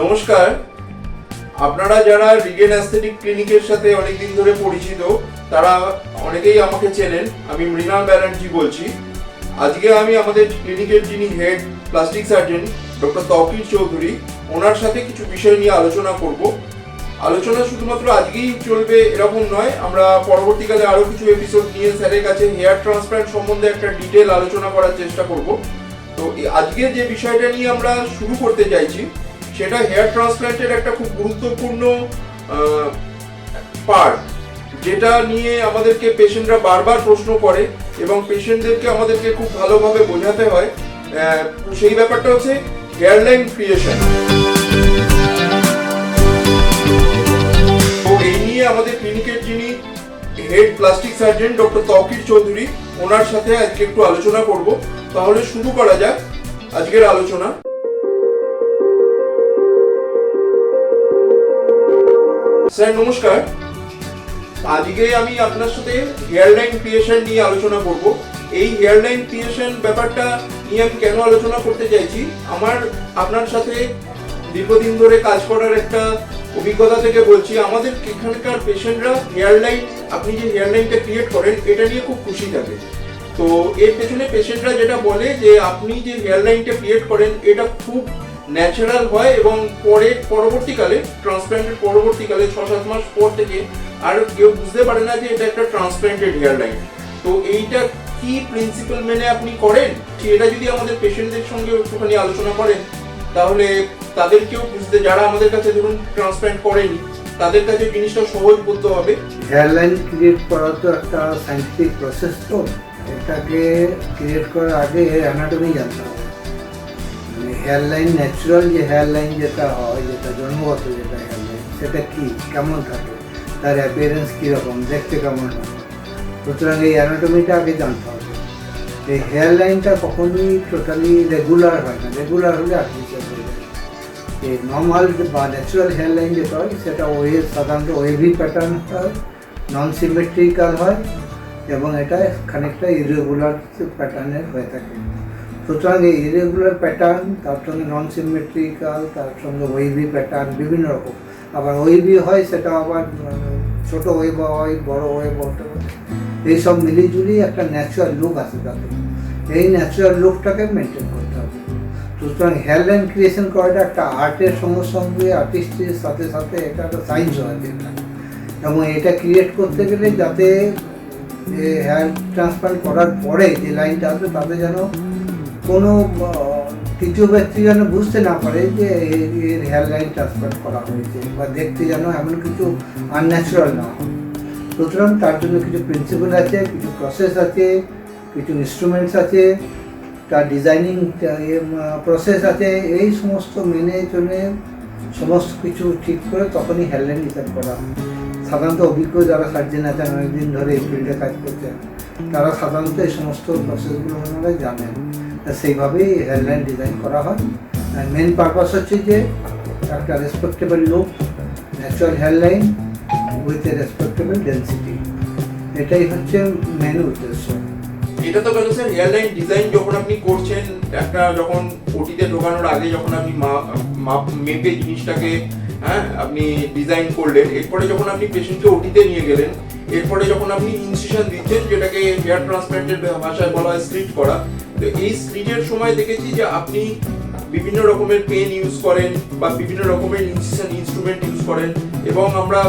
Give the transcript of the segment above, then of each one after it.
নমস্কার, আপনারা যারা রিগেন অ্যাস্থেটিক ক্লিনিকের সাথে অনেকদিন ধরে পরিচিত তারা অনেকেই আমাকে চেনেন। আমি মৃণাল ব্যানার্জি বলছি। আজকে আমি আমাদের ক্লিনিকের যিনি head plastic surgeon doctor Tauqir Chowdhury, ওনার সাথে কিছু বিষয় নিয়ে আলোচনা করব। আলোচনা শুধুমাত্র আজকেই চলবে এরকম নয়, আমরা পরবর্তীকালে আরও কিছু এপিসোড নিয়ে স্যারের কাছে হেয়ার ট্রান্সপ্ল্যান্ট সম্বন্ধে একটা ডিটেল আলোচনা করার চেষ্টা করব। তো আজকে যে বিষয়টা নিয়ে আমরা শুরু করতে চাইছি সেটা হেয়ার ট্রান্সপ্ল্যান্টের একটা খুব গুরুত্বপূর্ণ পার্ট, যেটা নিয়ে আমাদেরকে পেশেন্টরা বারবার প্রশ্ন করে এবং পেশেন্টদেরকে আমাদেরকে খুব ভালোভাবে বোঝাতে হয়। সেই ব্যাপারটা হচ্ছে হেয়ার লাইন ক্রিয়েশন। তো এই নিয়ে আমাদের ক্লিনিকের যিনি head plastic surgeon doctor Tauqir Chowdhury, ওনার সাথে আজকে একটু আলোচনা করব। তাহলে শুরু করা যাক আজকের আলোচনা। স্যার নমস্কার, আজকে আমি আপনার সাথে হেয়ার লাইন ক্রিয়েশন নিয়ে আলোচনা করব। এই হেয়ার লাইন ক্রিয়েশন ব্যাপারটা নিয়ে আমি কেন আলোচনা করতে চাইছি, আমার আপনার সাথে দীর্ঘদিন ধরে কাজ করার একটা অভিজ্ঞতা থেকে বলছি। আমাদের এখানকার পেশেন্টরা হেয়ার লাইন, আপনি যে হেয়ার লাইনটা ক্রিয়েট করেন এটা নিয়ে খুব খুশি থাকে। তো এর পেছনে পেশেন্টরা যেটা বলে যে আপনি যে হেয়ার লাইনটা ক্রিয়েট করেন এটা খুব ন্যাচারাল হয় এবং পরবর্তীকালে ট্রান্সপ্ল্যান্টের পরবর্তীকালে 6-7 মাস পর থেকে আর কেউ বুঝতে পারে না যে এটা একটা ট্রান্সপ্ল্যান্টেড হেয়ার লাইন। তো এইটা কি প্রিন্সিপাল মেনে আপনি করেন, এটা যদি আমাদের পেশেন্টদের সঙ্গে একটুখানি আলোচনা করেন তাহলে তাদেরকেও বুঝতে, যারা আমাদের কাছে ধরুন ট্রান্সপ্ল্যান্ট করেনি তাদের কাছে জিনিসটা সহজ বলতে হবে। হেয়ার লাইন ক্রিয়েট করা তো একটা সায়েন্টিফিক প্রসেস, তো এটাকে ক্রিয়েট করার আগে অ্যানাটমি জানতে হবে। মানে হেয়ার লাইন ন্যাচারাল যে হেয়ার লাইন যেটা হয়, যেটা জন্মগত যেটা হেয়ার লাইন, সেটা কি কেমন থাকে, তার অ্যাপিয়ারেন্স কীরকম, দেখতে কেমন হয়, সুতরাং এই অ্যানাটমিটা আগে জানতে হবে। এই হেয়ার লাইনটা কখনোই টোটালি রেগুলার হয় না, রেগুলার হলে আর্টিফিশিয়াল হয়ে যায়। এই নর্মাল বা ন্যাচারাল হেয়ার লাইন যেটা হয় সেটা সাধারণত ওয়েভি প্যাটার্ন হয়, নন সিমেট্রিক্যাল হয় এবং এটা খানিকটা ইরেগুলার প্যাটার্নের হয়ে থাকে। সুতরাং এই ইরেগুলার প্যাটার্ন, তার সঙ্গে নন সিমেট্রিক্যাল, তার সঙ্গে ওয়েভি প্যাটার্ন বিভিন্ন রকম, আবার ওয়েভি হয় সেটা আবার ছোটো ওয়েভ হয়, বড়ো ওয়েভ হতে পারে, এইসব মিলিজুলি একটা ন্যাচারাল লুক আসে তাতে। এই ন্যাচারাল লুকটাকে মেনটেন করতে হবে। সুতরাং হেয়ার লাইন ক্রিয়েশন করাটা একটা আর্টের সঙ্গে সঙ্গে, আর্টিস্টের সাথে সাথে এটা একটা সায়েন্স হয় এবং এটা ক্রিয়েট করতে গেলে যাতে হেয়ার ট্রান্সপ্লান্ট করার পরে যে লাইনটা আসবে তাতে যেন কোনো তৃতীয় ব্যক্তি যেন বুঝতে না পারে যে এর হেয়ার লাইন ট্রান্সপ্লান্ট করা হয়েছে, বা দেখতে যেন এমন কিছু আনন্যাচারাল না হয়। সুতরাং তার জন্য কিছু প্রিন্সিপাল আছে, কিছু প্রসেস আছে, কিছু ইনস্ট্রুমেন্টস আছে, তার ডিজাইনিং প্রসেস আছে। এই সমস্ত মেনে চলে সমস্ত কিছু ঠিক করে তখনই হেয়ার লাইন ডিজাইন করা হয়। সাধারণত অভিজ্ঞ যারা সার্জেন আছেন, অনেকদিন ধরে এই ফিল্ডে কাজ করছেন, তারা সাধারণত এই সমস্ত প্রসেসগুলো ওনারা জানেন। সেইভাবেই হেয়ার লাইন ডিজাইন করা হয়। আর মেন পারপাস হচ্ছে যে একটা respectable look, natural hairline with a respectable density, এটাই হচ্ছে মেন উদ্দেশ্য। এটা তো গেল স্যার হেয়ার লাইন ডিজাইন। যখন আপনি করছেন, একটা যখন ওটিতে ঢোকানোর আগে যখন আপনি মেপে জিনিসটাকে আপনি ডিজাইন করলেন, এরপরে যখন আপনি পেশেন্টকে ওটিতে নিয়ে গেলেন, এরপরে যখন আপনি ইনসিশন দিচ্ছেন, যেটাকে হেয়ার ট্রান্সপ্ল্যান্টের ভাষায় বলা হয় স্লিট করা, তো এই স্লিটের সময় দেখেছি যে আপনি বিভিন্ন রকমের পেন ইউজ করেন বা বিভিন্ন রকমের ইনসিশন ইনস্ট্রুমেন্ট ইউজ করেন এবং আমরা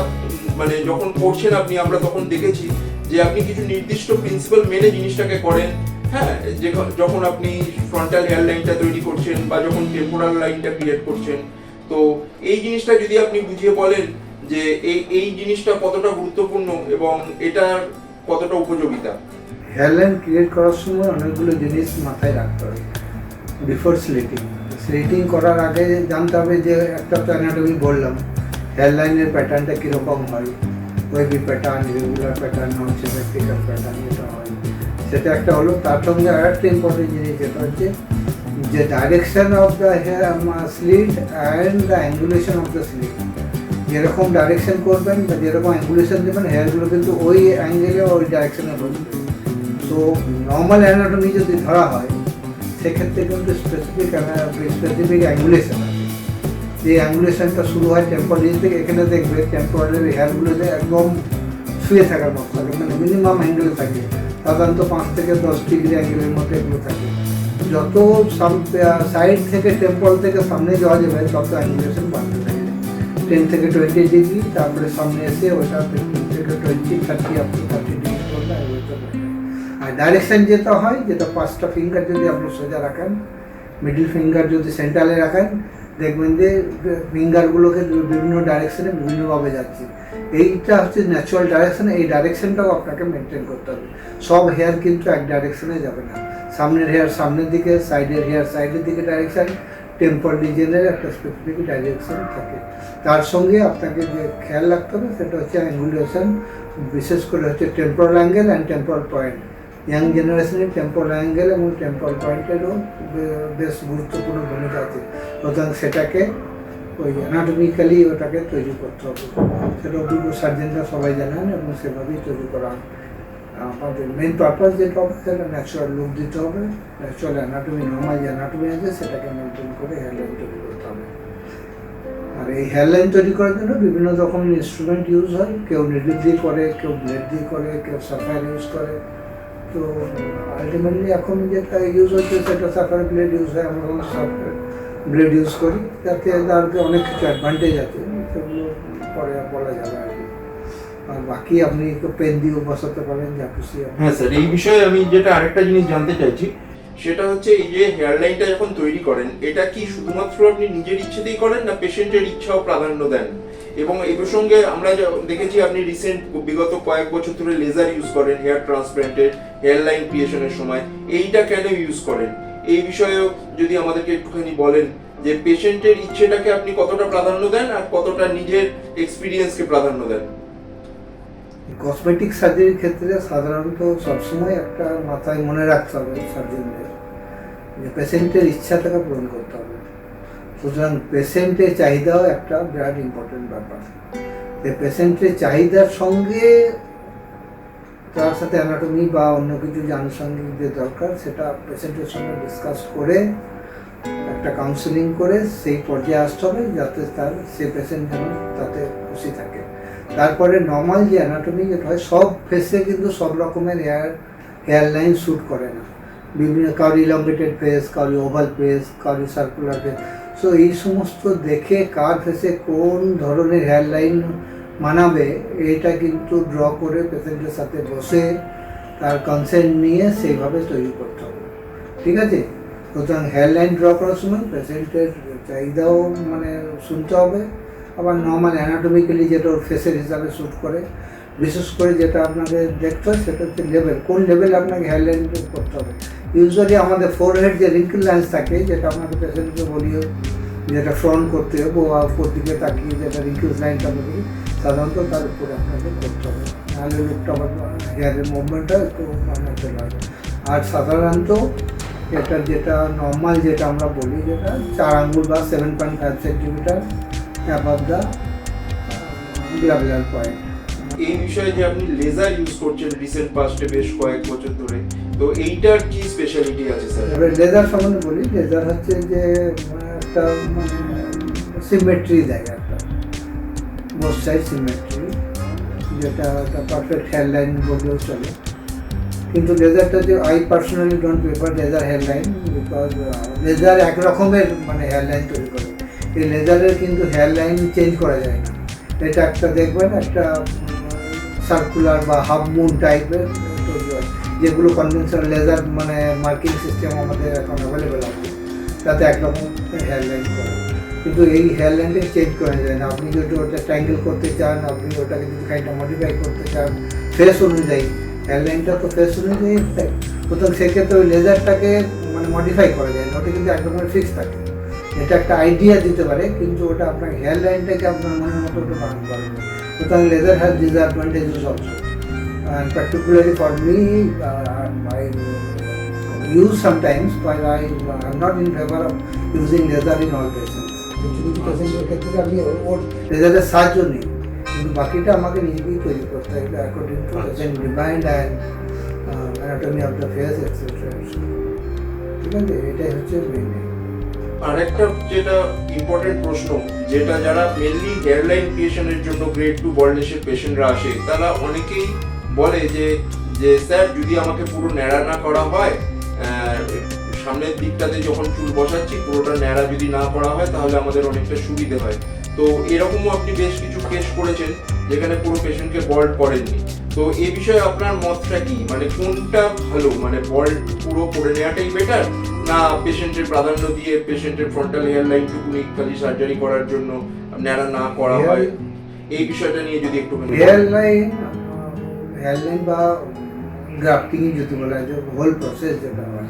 মানে যখন করছেন আপনি, আমরা তখন দেখেছি যে আপনি কিছু নির্দিষ্ট প্রিন্সিপাল মেনে জিনিসটাকে করেন। যে যখন আপনি ফ্রন্টাল হেয়ার লাইনটা তৈরি করছেন বা যখন টেম্পোরাল লাইনটা ক্রিয়েট করছেন, তো এই জিনিসটা যদি আপনি বুঝিয়ে বলেন যে এই জিনিসটা কতটা গুরুত্বপূর্ণ এবং এটার কতটা উপযোগিতা। হেয়ার লাইন ক্রিয়েট করার সময় অনেকগুলো জিনিস মাথায় রাখতে হবে। বিফোর স্লিটিং করার আগে জানতে হবে যে একটা তো অ্যানাটমি বললাম, হেয়ার লাইনের প্যাটার্নটা কীরকম হয়, ওয়েভি প্যাটার্ন, রেগুলার প্যাটার্ন, নন সিমেট্রিক্যাল প্যাটার্ন যেটা হয় সেটা একটা হলো। তার সঙ্গে আর একটা ইম্পর্টেন্ট জিনিস যেটা হচ্ছে যে direction of the hair slit and the angulation of the slit. যেরকম ডাইরেকশন করবেন বা যেরকম অ্যাঙ্গুলেশন দেবেন, হেয়ারগুলো কিন্তু ওই অ্যাঙ্গেলে ওই ডাইরেকশনে বসবে। তো নর্মাল অ্যানাটমি যদি ধরা হয় সেক্ষেত্রে কিন্তু স্পেসিফিক অ্যাঙ্গুলেশন আছে। যে অ্যাঙ্গুলেশনটা শুরু হয় টেম্পোরারি থেকে, এখানে দেখবে টেম্পোরারি হেয়ারগুলোতে একদম শুয়ে থাকার মতো থাকে, মানে মিনিমাম অ্যাঙ্গেল থাকে, সাধারণত 5 থেকে 10 ডিগ্রি অ্যাঙ্গেলের মতো এগুলো থাকে। যত সাইড থেকে টেম্পল থেকে সামনে যাওয়া যাবে তত অ্যাঙ্গুলেশন বাড়তে থাকে, 10 থেকে 20 ডিগ্রি, তারপরে সামনে এসে ওটা 15 থেকে 20, 30 আপ টু 30 ডিগ্রি করলে আর ডাইরেকশন যেটা হয়, যেটা 5টা ফিঙ্গার যদি আপনি সোজা রাখেন, মিডল ফিঙ্গার যদি সেন্টারে রাখেন, দেখবেন যে ফিঙ্গারগুলোকে বিভিন্ন ডাইরেকশনে বিভিন্নভাবে যাচ্ছে। এইটা হচ্ছে ন্যাচারাল ডাইরেকশন, এই ডাইরেকশনটাও আপনাকে মেনটেন করতে হবে। সব হেয়ার কিন্তু এক ডাইরেকশনে যাবে না, সামনের হেয়ার সামনের দিকে, সাইডের হেয়ার সাইডের দিকে ডাইরেকশন, টেম্পল রিজনের একটা স্পেসিফিক ডাইরেকশন থাকে। তার সঙ্গে আপনাকে যে খেয়াল রাখতে হবে সেটা হচ্ছে অ্যাঙ্গুলেশন, বিশেষ করে হচ্ছে temporal angle and temporal point. Young জেনারেশনের টেম্পোরাল অ্যাঙ্গেল এবং টেম্পোরাল পয়েন্টেরও বেশ গুরুত্বপূর্ণ ভূমিকা আছে, সুতরাং সেটাকে ওই অ্যানাটমিক্যালি ওটাকে তৈরি করতে হবে। সেটা অভিজ্ঞ সার্জেনরা সবাই জানেন এবং সেভাবেই তৈরি করা হয়। আমাদের মেন পারপাস যেটা হবে সেটা ন্যাচারাল লুক দিতে হবে, ন্যাচারাল অ্যানাটমি, নর্মাল যে অ্যানাটমি আছে সেটাকে মেনটেন করে হেয়ারলাইন তৈরি করতে হবে। আর এই হেয়ারলাইন তৈরি করার জন্য বিভিন্ন রকমের ইনস্ট্রুমেন্ট ইউজ হয়, কেউ নিডল দিয়ে করে, কেউ ব্লেড দিয়ে করে, কেউ সাফায়ার ইউজ করে। তো আলটিমেটলি এখন যেটা ইউজ হচ্ছে সেটা সাফায়ার ব্লেড ইউজ হয়, আমরা সাফায়ার ব্লেড ইউজ করি, যাতে তার অনেক কিছু অ্যাডভান্টেজ আছে, সেগুলো পরে বলা যাবে আর কি। আর বাকি আপনি একটু পেন দিয়েও বসাতে পারেন, যা খুশি। হ্যাঁ স্যার, এই বিষয়ে আমি যেটা আরেকটা জিনিস জানতে চাইছি, সেটা হচ্ছে এই যে হেয়ারলাইনটা যখন তৈরি করেন, এটা কি শুধুমাত্র আপনি নিজের ইচ্ছেতেই করেন না পেশেন্টের ইচ্ছাও প্রাধান্য দেন? এবং এই প্রসঙ্গে আমরা দেখেছি আপনি রিসেন্ট বিগত কয়েক বছর ধরে লেজার ইউজ করেন হেয়ার ট্রান্সপ্লান্টের, হেয়ারলাইন ক্রিয়েশনের সময়, এইটা কেন ইউজ করেন এই বিষয়েও যদি আমাদেরকে একটুখানি বলেন, যে পেশেন্টের ইচ্ছেটাকে আপনি কতটা প্রাধান্য দেন আর কতটা নিজের এক্সপিরিয়েন্সকে প্রাধান্য দেন? কসমেটিক সার্জারির ক্ষেত্রে সাধারণত সবসময় একটা মাথায় মনে রাখতে হবে সার্জনদের, যে পেশেন্টের ইচ্ছাটাকে পূরণ করতে হবে। সুতরাং পেশেন্টের চাহিদাও একটা বিরাট ইম্পর্টেন্ট ব্যাপার। যে পেশেন্টের চাহিদার সঙ্গে তার সাথে অ্যানাটমি বা অন্য কিছু যে আনুষঙ্গিক যে দরকার সেটা পেশেন্টের সঙ্গে ডিসকাস করে একটা কাউন্সেলিং করে সেই পর্যায়ে আসতে হবে, যাতে তার সে পেশেন্ট যেন তাতে খুশি থাকে। তারপরে নর্মাল যে অ্যানাটমি যেটা হয়, সব ফেসে কিন্তু সব রকমের হেয়ারলাইন শ্যুট করে না, বিভিন্ন কারো ইলংগেটেড ফেস, কারো ওভাল ফেস, কারো সার্কুলার ফেস। সো এই সমস্ত দেখে কার ফেসে কোন ধরনের হেয়ারলাইন মানাবে এইটা কিন্তু ড্র করে পেশেন্টের সাথে বসে তার কনসেন্ট নিয়ে সেইভাবে তৈরি করতে হবে, ঠিক আছে? সুতরাং হেয়ারলাইন ড্র করার সময় পেশেন্টের চাহিদাও মানে শুনতে হবে, আবার নর্মাল অ্যানাটমিক্যালি যেটা ওর ফেসের হিসাবে শ্যুট করে। বিশেষ করে যেটা আপনাকে দেখতে হয় সেটা হচ্ছে লেভেল, কোন লেভেলে আপনাকে হেয়ারলাইন করতে হবে। ইউজুয়ালি আমাদের ফোরহেড যে রিঙ্কেল লাইন্স থাকে, যেটা আপনাকে পেশেন্টকে বলিও যেটা ফ্রন্ট করতে হবে, বা উপর দিকে তাকিয়ে যেটা রিঙ্কেল লাইনটা বলি, সাধারণত তার উপরে আপনাকে করতে হবে, নাহলে লুকটা আবার হেয়ারের মুভমেন্টটা একটু চলে আসবে। আর সাধারণত এটা যেটা নর্মাল যেটা আমরা বলি, যেটা 4 আঙ্গুল বা 7.5 সেন্টিমিটার অ্যাবাভ দ্য গ্লাভুলার পয়েন্ট। এই বিষয়ে যে আপনি লেজার ইউজ করছেন রিসেন্ট পাস্টে বেশ কয়েক বছর ধরে, তো এইটার কি স্পেশালিটি আছে স্যার? এবার লেজার সম্বন্ধে বলি, লেজার হচ্ছে যে একটা মানে সিমেট্রি দেয়, একটা বোথ সাইড সিমেট্রি, যেটা একটা পারফেক্ট হেয়ারলাইন বললেও চলে। কিন্তু লেজারটা যে I personally don't prefer laser hairline, because laser এক রকমের মানে হেয়ারলাইন তৈরি করে, এই লেজারের কিন্তু হেয়ারলাইন চেঞ্জ করা যায় না। এটা একটা দেখবেন একটা সার্কুলার বা হাফ মুন টাইপের তৈরি হয়, যেগুলো কনভেনশনাল লেজার মানে মার্কিং সিস্টেম আমাদের এখন অ্যাভেলেবেল আছে, তাতে একরকম হেয়ারলাইন করে। কিন্তু এই হেয়ারলাইনটাকে চেঞ্জ করা যায় না। আপনি যদি ওটা ট্রায়াঙ্গেল করতে চান, আপনি ওটাকে যদি খানিকটা মডিফাই করতে চান ফেস অনুযায়ী, হেয়ারলাইনটা তো ফেস অনুযায়ী, সুতরাং সেক্ষেত্রে ওই লেজারটাকে মানে মডিফাই করা যায় না, ওটা কিন্তু একরকমের ফিক্স থাকে। এটা একটা আইডিয়া দিতে পারে, কিন্তু ওটা আপনার হেয়ারলাইনটাকে আপনার মনের মতো ওটা বানাতে পারবে। সুতরাং laser has disadvantages also, and particularly for me, I use sometimes, but I am not in favor of using laser in all patients. কিছু কিছু পেশেন্টের ক্ষেত্রে আমি ওর লেজারের সাহায্য নিই, কিন্তু বাকিটা আমাকে নিজেকেই তৈরি করতে হয় according to patient demand and anatomy of the face etcetera. ঠিক আছে, এটাই হচ্ছে মেইন। আর একটা যেটা ইম্পর্টেন্ট প্রশ্ন, যেটা যারা মেনলি হেয়ারলাইন ক্রিয়েশনের জন্য গ্রেড 2 বল্ডনেসের পেশেন্টরা আসে, তারা অনেকেই বলে যে যে স্যার যদি আমাকে পুরো ন্যাড়া না করা হয়, সামনের দিকটাতে যখন চুল বসাচ্ছি পুরোটা ন্যাড়া যদি না করা হয় তাহলে আমাদের অনেকটা সুবিধে হয়। তো এরকমও আপনি বেশ কিছু কেস করেছেন যেখানে পুরো পেশেন্টকে বল্ড করেননি। তো এই বিষয়ে আপনার মতটা কি, মানে কোনটা ভালো, মানে বল্ড পুরো করে নেওয়াটাই বেটার, না পেশেন্টের প্রাধান্য দিয়ে পেশেন্টের ফ্রন্টাল হেয়ার লাইন টুকুনি খালি সার্জারি করার জন্য ন্যাড়া না করা হয়, এই বিষয়টা নিয়ে যদি একটু হেয়ার লাইন বা গ্রাফটিং যদি বলা যায়, হোল প্রসেস যেটা হয়,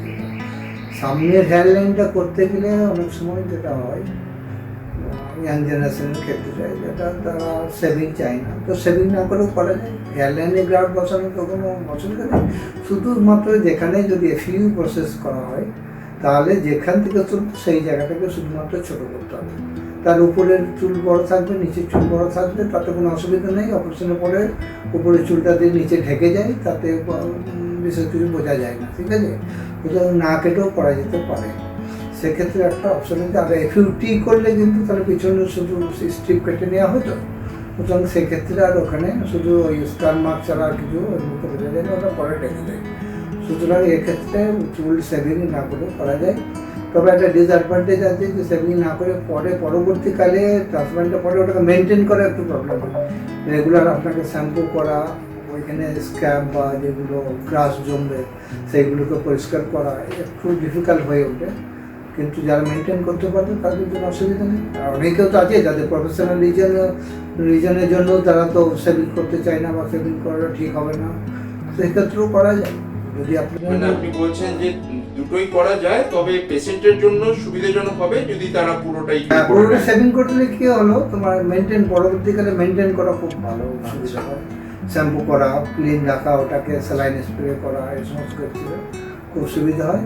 সামনের হেয়ার লাইনটা করতে গেলে অনেক সময় যেটা হয় ইয়াং জেনারেশনের ক্ষেত্রে যায়, যেটা তারা সেভিং চায় না, তো সেভিং না করেও করা যায়। হেয়ার লাইনে গ্রাফট বসানো তো কোনো অসুবিধা নেই, শুধুমাত্র যেখানে যদি এফইউ প্রসেস করা হয় তাহলে যেখান থেকে চুল সেই জায়গাটাকে শুধুমাত্র ছোটো করতে হবে। তার উপরের চুল বড় থাকবে, নিচের চুল বড় থাকবে, তাতে কোনো অসুবিধা নেই। অপারেশনের পরে উপরের চুলটা দিয়ে নিচে ঢেকে যায়, তাতে বিশেষ কিছু বোঝা যায় না, ঠিক আছে। সুতরাং না কেটেও করা যেতে পারে, সেক্ষেত্রে একটা অপশন আছে। আর এফইউটি করলে কিন্তু তাহলে পিছনে শুধু স্ট্রিপ কেটে নেওয়া হতো, সুতরাং সেক্ষেত্রে আর ওখানে শুধু ওই স্টার মার্ক ছাড়া আর কিছু বোঝা যায় না, ওটা পরে ঢেকে দেয়। সুতরাং এক্ষেত্রে চুল সেভিং না করে করা যায়। তবে একটা ডিসঅ্যাডভান্টেজ আছে যে সেভিং না করে পরে পরবর্তীকালে ট্রান্সপ্লান্টের পরে ওটাকে মেনটেন করা একটু প্রবলেম হয়। রেগুলার আপনাকে শ্যাম্পু করা, ওইখানে স্ক্যাব বা যেগুলো গ্রাস জমবে সেইগুলোকে পরিষ্কার করা একটু ডিফিকাল্ট হয়ে ওঠে, কিন্তু যারা মেনটেন করতে পারবে তাদের জন্য অসুবিধা নেই। আর অনেকেও তো আছে যাদের প্রফেশনাল রিজনের জন্য তারা তো সেভিং করতে চায় না বা সেভিং করাটা ঠিক হবে না, সেক্ষেত্রেও করা যায়। যদি আপনি বলছেন যে দুটোই করা যায়, তবে পেশেন্টের জন্য সুবিধাজনক হবে যদি তারা পুরোটাই সেভিং করলে কি হলো, তোমার মেনটেন পরবর্তীকালে মেনটেন করা খুব ভালো সুবিধা হয়। শ্যাম্পু করা, ক্লিন রাখা, ওটাকে স্যালাইন স্প্রে করা, এই সমস্ত ক্ষেত্রে খুব সুবিধা হয়।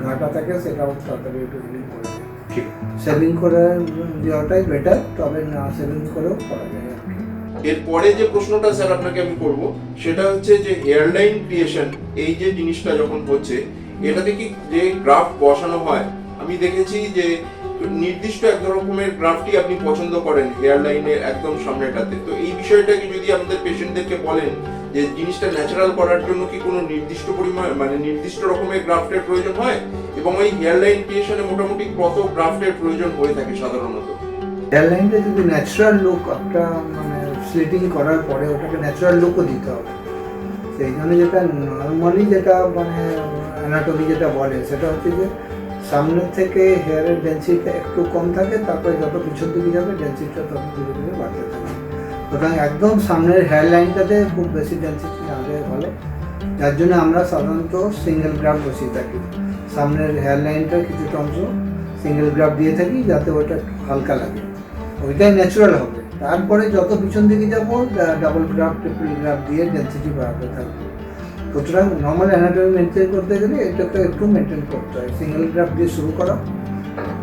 ঘাটা থাকে সেটাও তাড়াতাড়ি একটু ক্লিন করে দেয়। সেভিং করে দেওয়াটাই বেটার, তবে না সেভিং করেও করা যায়। এরপরে যে প্রশ্নটা স্যার আপনাকে আমি করব সেটা হচ্ছে যে হেয়ারলাইন ক্রিয়েশন এই যে জিনিসটা যখন হচ্ছে, এটাতে কি যে গ্রাফট বসানো হয়, আমি দেখেছি যে নির্দিষ্ট এক রকমের গ্রাফটই আপনি পছন্দ করেন হেয়ারলাইনের একদম সামনেটাতে। তো এই বিষয়টাকে যদি আমাদের পেশেন্টদেরকে বলেন যে জিনিসটা ন্যাচারাল করার জন্য কি কোনো নির্দিষ্ট পরিমাণ মানে নির্দিষ্ট রকমের গ্রাফটের প্রয়োজন হয়, এবং ওই হেয়ারলাইন ক্রিয়েশনে মোটামুটি কত গ্রাফটের প্রয়োজন হয়ে থাকে সাধারণত? হেয়ারলাইনটা যদি ন্যাচারাল লুক, একটা মানে স্লিটিং করার পরে ওটাকে ন্যাচারাল লুকও দিতে হবে। সেই জন্য যেটা নর্মালি যেটা মানে অ্যানাটমি যেটা বলে সেটা হচ্ছে যে সামনের থেকে হেয়ারের ডেন্সিটিটা একটু কম থাকে, তারপরে যত পিছন দিকে যাবে ডেন্সিটিটা তত ধীরে ধীরে বাড়তে থাকে। সুতরাং একদম সামনের হেয়ার লাইনটাতে খুব বেশি ডেন্সিটি না হলে ভালো, যার জন্য আমরা সাধারণত সিঙ্গেল গ্রাফ বসিয়ে থাকি। সামনের হেয়ার লাইনটার কিছুটা অংশ সিঙ্গেল গ্রাফ দিয়ে থাকি যাতে ওটা একটু হালকা লাগে, ওইটাই ন্যাচারাল হবে। তারপরে যত পিছন দিকে যাবো ডাবল গ্রাফ, ট্রিপল গ্রাফ দিয়ে ডেন্সিটি বাড়াতে থাকবে। সুতরাং নর্মাল অ্যানাটমি মেনটেন করতে গেলে এটাকে একটু মেনটেন করতে হয়। সিঙ্গেল গ্রাফ দিয়ে শুরু করা,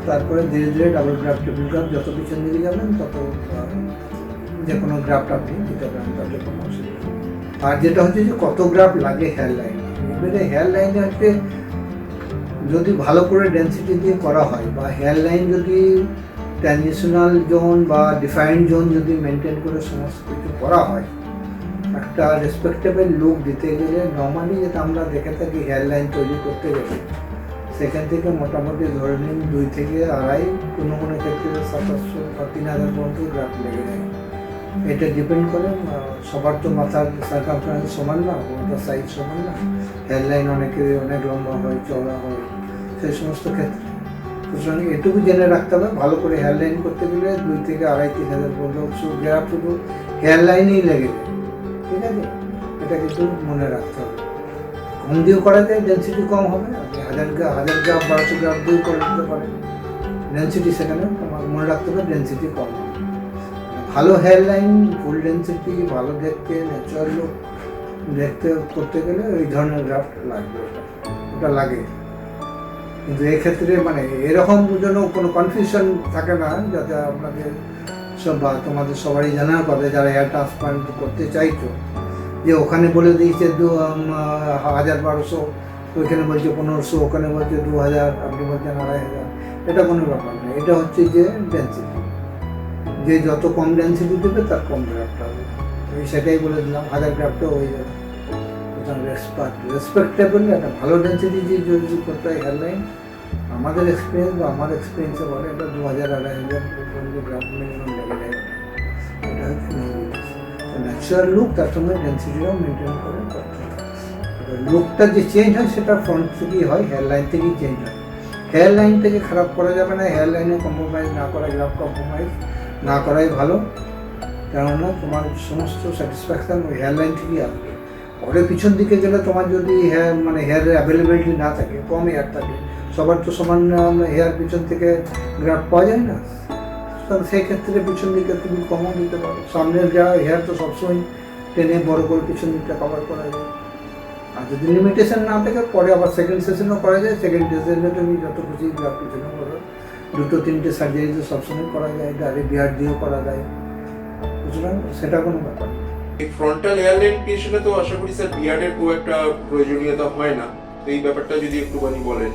তারপরে ধীরে ধীরে ডাবল গ্রাফ, ট্রিপল গ্রাফ, যত পিছন দিকে যাবেন তত যে কোনো গ্রাফটা আপনি দিতে পারেন, তাতে কোনো অসুবিধা নেই। আর যেটা হচ্ছে যে কত গ্রাফ লাগে হেয়ার লাইন, এবারে হেয়ার লাইনে হচ্ছে যদি ভালো করে ডেন্সিটি দিয়ে করা হয় বা হেয়ার লাইন যদি ট্রানজিশনাল জোন বা ডিফাইন্ড জোন যদি মেনটেন করে সমস্ত কিছু করা হয়, একটা রেসপেক্টেবল লুক দিতে গেলে নর্মালি যেটা আমরা দেখে থাকি হেয়ার লাইন তৈরি করতে গেলে সেখান থেকে মোটামুটি ধরে নিন 2 থেকে 2.5, কোনো কোনো ক্ষেত্রে 700 বা 3000 পর্যন্ত গ্রাফ লেগে যায়। এটা ডিপেন্ড করে, সবার তো মাথার সার্কামফারেন্স সমান না, ওটার সাইজ সমান না, হেয়ার লাইন অনেকের অনেক লম্বা হয়, চওড়া হয়, সেই সমস্ত ক্ষেত্রে। সুতরাং এটুকু জেনে রাখতে হবে, ভালো করে হেয়ার লাইন করতে গেলে 2 থেকে 2.5-3 পর্যন্ত গ্রাফ শুধু হেয়ার লাইনেই লেগে যায়, ঠিক আছে। এটা কিন্তু মনে রাখতে হবে। কম দিয়েও করা যায়, ডেন্সিটি কম হবে, আপনি 1000 গ্রাফ 1200 গ্রাফ দিয়েও করে দিতে পারেন, ডেন্সিটি সেখানে মনে রাখতে হবে ডেন্সিটি কম হবে। ভালো হেয়ার লাইন, ফুল ডেন্সিটি, ভালো দেখতে, ন্যাচারাল লুক দেখতে করতে গেলে ওই ধরনের গ্রাফট লাগবে, ওটা লাগে। কিন্তু এক্ষেত্রে মানে এরকম যেন কোনো কনফিউশন থাকে না, যাতে আপনাদের সব বা তোমাদের সবারই জানার কথা যারা হেয়ার ট্রান্সপ্লান্ট করতে চাইছো, যে ওখানে বলে দিয়েছে 1000-1200 ওইখানে বলছে 1500, ওখানে বলছে 2000, আপনি বলছেন 2500, এটা কোনো ব্যাপার না। এটা হচ্ছে যে ডেন্সিটি, যে যত কম ডেন্সিটি দেবে তার কম গ্রাফট হবে। আমি সেটাই বলে দিলাম, 1000 গ্রাফটও হয়ে যাবে। রেসপেক্টেবল একটা ভালো ডেন্সিটি যে যদি করতে হয় হেয়ারলাইন, আমাদের এক্সপিরিয়েন্স বা আমার এক্সপিরিয়েন্সে বলে এটা 2000-2500 পর্যন্ত গ্রাফট মিনিমাম লেগে যায়। এটা হচ্ছে ন্যাচারাল লুক, তার সঙ্গে ডেন্সিটিটাও মেনটেন করে করতে হবে। লুকটা যে চেঞ্জ হয় সেটা ফ্রন্ট থেকেই হয়, হেয়ারলাইন থেকেই চেঞ্জ হয়। হেয়ারলাইন থেকে খারাপ করা যাবে না, হেয়ারলাইনে কম্প্রোমাইজ না করা, গ্রাফ কম্প্রোমাইজ না করাই ভালো। কেননা তোমার সমস্ত স্যাটিসফ্যাকশান ওই হেয়ারলাইন থেকেই আসবে। পরে পিছন দিকে গেলে তোমার যদি হেয়ারের অ্যাভেলেবিলিটি না থাকে, কম হেয়ার থাকে, সবার তো সমান হেয়ার পিছন থেকে গ্রাফ পাওয়া যায় না, তাহলে সেই ক্ষেত্রে পিছন দিকে তুমি কমও দিতে পারো। সামনের হেয়ার তো সবসময় টেনে বড় করে পিছন দিকটা কভার করা যায়। আর যদি লিমিটেশন না থাকে, পরে আবার সেকেন্ড সেশনও করা যায়। সেকেন্ড সেশনে তুমি যত খুশি গ্রাফ পিছনে করো, 2-3টে সার্জারি তো সবসময় করা যায়, ডাইরেক্ট বিয়ার দিয়েও করা যায়, বুঝলাম, সেটা কোনো ব্যাপার না। এই ফ্রন্টাল হেয়ারলাইন ক্রিয়েশনে তো আশা করি স্যার বিয়ার্ডের খুব একটা প্রয়োজনীয়তা হয় না, তো এই ব্যাপারটা যদি একটুখানি বলেন।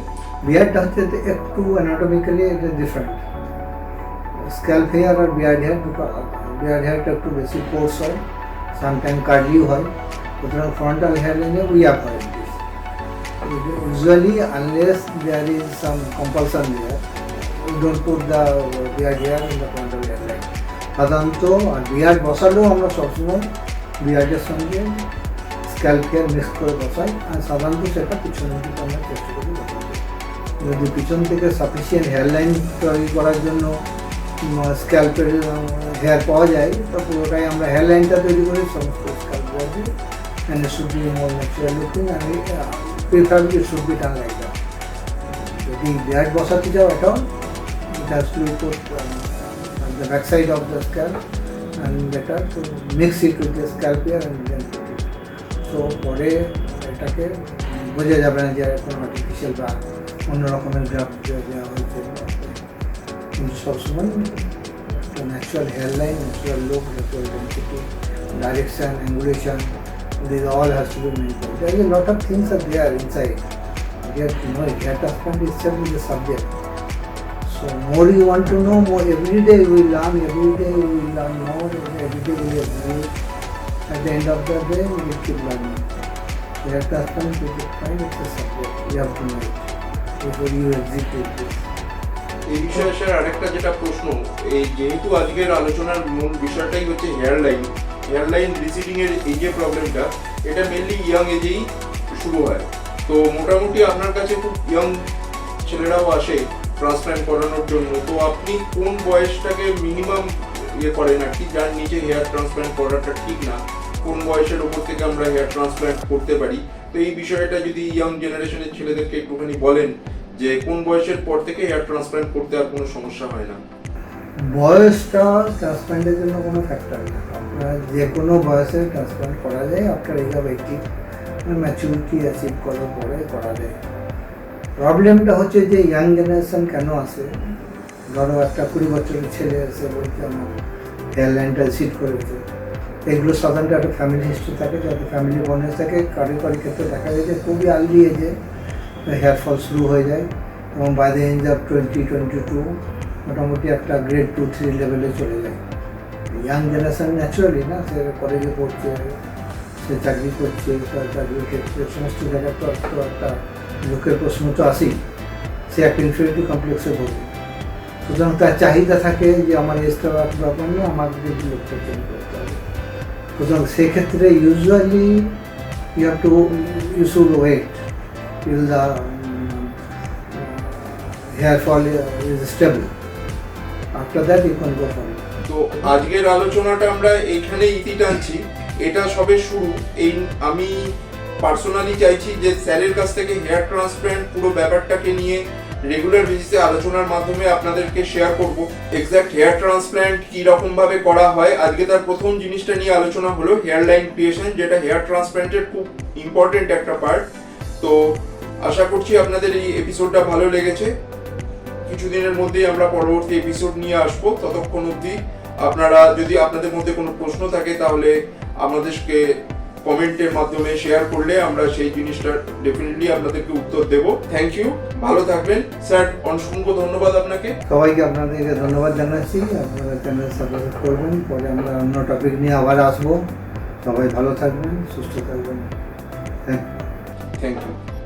বিয়ারটা হচ্ছে একটু অ্যানাটমিক্যালি এটা ডিফারেন্ট। স্ক্যাল্প হেয়ার আর বিয়ার্ড হেয়ার দুটো আলাদা। বিয়ার্ড হেয়ারটা একটু বেশি কোর্স হয়, সামটাইম কার্লিও হয়, সুতরাং ফ্রন্টাল হেয়ারলাইনে we avoid this usually unless there is some compulsion there. We don't put the beard hair in the frontal hairline. সাধারণত বিয়ার্ড বসালেও আমরা সবসময় বিয়ার্ডের সঙ্গে স্ক্যাল্প হেয়ার মিক্স করে বসাই, আর সাধারণত সেটা পিছনের দিকে আমরা চেষ্টা করি বসাতে। যদি পিছন থেকে সাফিসিয়েন্ট হেয়ারলাইন তৈরি করার জন্য স্ক্যাল্পের হেয়ার পাওয়া যায়, তো পুরোটাই আমরা হেয়ারলাইনটা তৈরি করি সমস্ত স্ক্যাল্প হেয়ার দিয়ে, and it should be more natural looking, and preferably it should be done like that. যদি বিয়ার্ড বসাতে যাও, এটাও it has to be put on the back side of the scalp, and better to mix it with the scalp hair and then put it. So পরে এটাকে বোঝা যাবে না যে কোনো আর্টিফিশিয়াল বা অন্য রকমের গ্রাফ দেওয়া হয়েছে। কিন্তু সবসময় একটা natural hairline, natural look, natural density, direction, angulation, this all has to be maintained. There is a lot of things are there inside. Hair transplant itself is a subject. So more you want to know, more every day we learn, every day we learn more, every day we improve. At the end of the day, we will keep learning. Hair transplant is a kind of a subject. You have to know it before you execute this. এই বিষয়ে sir আরেকটা যেটা প্রশ্ন, এই যেহেতু আজকের আলোচনার মূল বিষয়টাই হচ্ছে হেয়ারলাইন রিসিডিং এর এই যে প্রবলেমটা, এটা মেনলি ইয়াং এজেই শুরু হয়। তো মোটামুটি আপনার কাছে খুব ইয়াং ছেলেরাও আসে ট্রান্সপ্ল্যান্ট করানোর জন্য, তো আপনি কোন বয়সটাকে মিনিমাম করেন আর কি, যার নিচে হেয়ার ট্রান্সপ্ল্যান্ট করাটা ঠিক না, কোন বয়সের ওপর থেকে আমরা হেয়ার ট্রান্সপ্ল্যান্ট করতে পারি? তো এই বিষয়টা যদি ইয়াং জেনারেশনের ছেলেদেরকে একটুখানি বলেন যে কোন বয়সের পর থেকে হেয়ার ট্রান্সপ্ল্যান্ট করতে আর কোনো সমস্যা হয় না। বয়সটা ট্রান্সপ্ল্যান্টের জন্য কোনো ফ্যাক্টর না, আপনার যে কোনো বয়সে ট্রান্সপ্ল্যান্ট করা যায়। আপনার এই ব্যক্তি ম্যাচুরিটি অ্যাচিভ করার পরে করা যায়। প্রবলেমটা হচ্ছে যে ইয়াং জেনারেশন কেন আসে, ধরো একটা 20 বছরের ছেলে এসে বলছে আমার হেয়ারলাইনটা সিট করেছে, এগুলো সাধারণত একটা ফ্যামিলি হিস্ট্রি থাকে, যাতে ফ্যামিলি বনে থাকে। কারো ক্ষেত্রে দেখা যায় যে খুবই আর্লি এজে হেয়ার ফল শুরু হয়ে যায়, এবং বাই দ্য এজ অফ 20-22 মোটামুটি একটা গ্রেড 2-3 লেভেলে চলে যায়। ইয়াং জেনারেশন ন্যাচুরালি না, সে কলেজে পড়ছে, সে চাকরি করছে, তার চাকরির ক্ষেত্রে সমস্ত জায়গায় তো একটা লোকের প্রশ্ন তো আসেই, সে একটা ইনফিরিয়রিটি কমপ্লেক্সে ভোগে। সুতরাং তার চাহিদা থাকে যে আমার এজটা ব্যাপার না, আমার যদি লোকটা চেঞ্জ করতে হবে। সুতরাং সেক্ষেত্রে usually you should wait till the hair fall is stable. After that you can go for it. তো আজকের আলোচনাটা আমরা এইখানে ইতি টানছি, এটা সবে শুরু। এই আমি পার্সোনালি চাইছি যে স্যারের কাছ থেকে হেয়ার ট্রান্সপ্ল্যান্ট পুরো ব্যাপারটাকে নিয়ে রেগুলার বেসিসে আলোচনার মাধ্যমে আপনাদেরকে শেয়ার করব। এক্স্যাক্ট হেয়ার ট্রান্সপ্ল্যান্ট কি রকম ভাবে করা হয়, আজকে তার প্রথম জিনিসটা নিয়ে আলোচনা হলো হেয়ারলাইন ক্রিয়েশন, যেটা হেয়ার ট্রান্সপ্ল্যান্টের খুব ইম্পর্টেন্ট একটা পার্ট। তো আশা করছি আপনাদের এই এপিসোডটা ভালো লেগেছে। কিছুদিনের মধ্যেই আমরা পরবর্তী এপিসোড নিয়ে আসবো। ততক্ষণ অবধি আপনারা যদি আপনাদের মধ্যে কোনো প্রশ্ন থাকে তাহলে আমাদেরকে কমেন্টের মাধ্যমে শেয়ার করলে আমরা সেই জিনিসটা ডেফিনেটলি আপনাদেরকে উত্তর দেব। থ্যাংক ইউ, ভালো থাকবেন স্যার। অসংখ্য ধন্যবাদ আপনাকে। সবাইকে আপনাদেরকে ধন্যবাদ জানাচ্ছি, আপনারা চ্যানেল সাবস্ক্রাইব করবেন, পরে আমরা অন্য টপিক নিয়ে আবার আসবো। সবাই ভালো থাকবেন, সুস্থ থাকবেন। Thank you. Thank you.